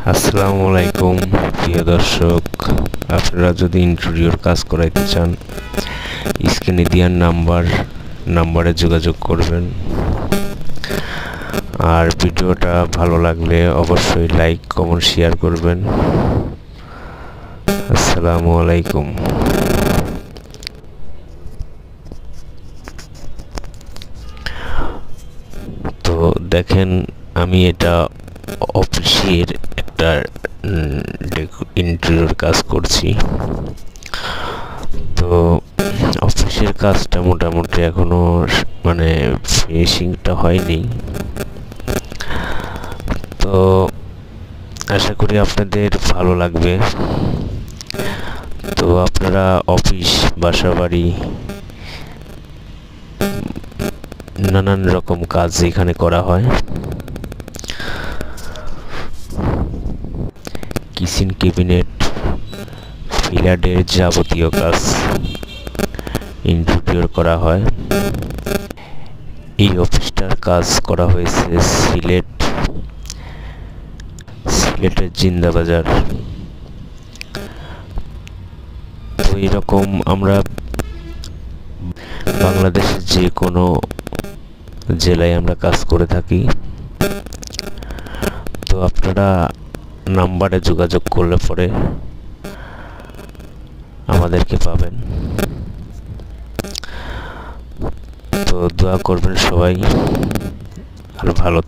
আসসালামু আলাইকুম প্রিয় দর্শক, আপনারা যদি ইন্টেরিয়র কাজ করাইতে চান স্ক্রিনে দেওয়া নাম্বারে যোগাযোগ করবেন। আর ভিডিওটা ভালো লাগলে অবশ্যই লাইক কমেন্ট শেয়ার করবেন। আসসালামু আলাইকুম। তো দেখেন, আমি এটা অফিসের একটা ইন্টেরিয়র কাজ করছি। তো অফিসের কাজটা মোটামুটি এখনো ফিনিশিংটা হয়নি। তো আশা করি আপনাদের ভালো লাগবে। তো আপনারা অফিস, বাসাবাড়ি, নানান রকম কাজ এখানে করা হয়। কিচেন ক্যাবিনেট, ফিলারের যাবতীয় কাজ ইন্টেরিয়র করা হয়। এই অফিসটার কাজ করা হয়েছে সিলেটের জিন্দাবাজার। তো এরকম আমরা বাংলাদেশের যে কোনো জেলায় আমরা কাজ করে থাকি। তো আপনারা নাম্বারে যোগাযোগ করলে পরে আমাদেরকে পাবেন। তো দোয়া করবেন সবাই, আর ভালো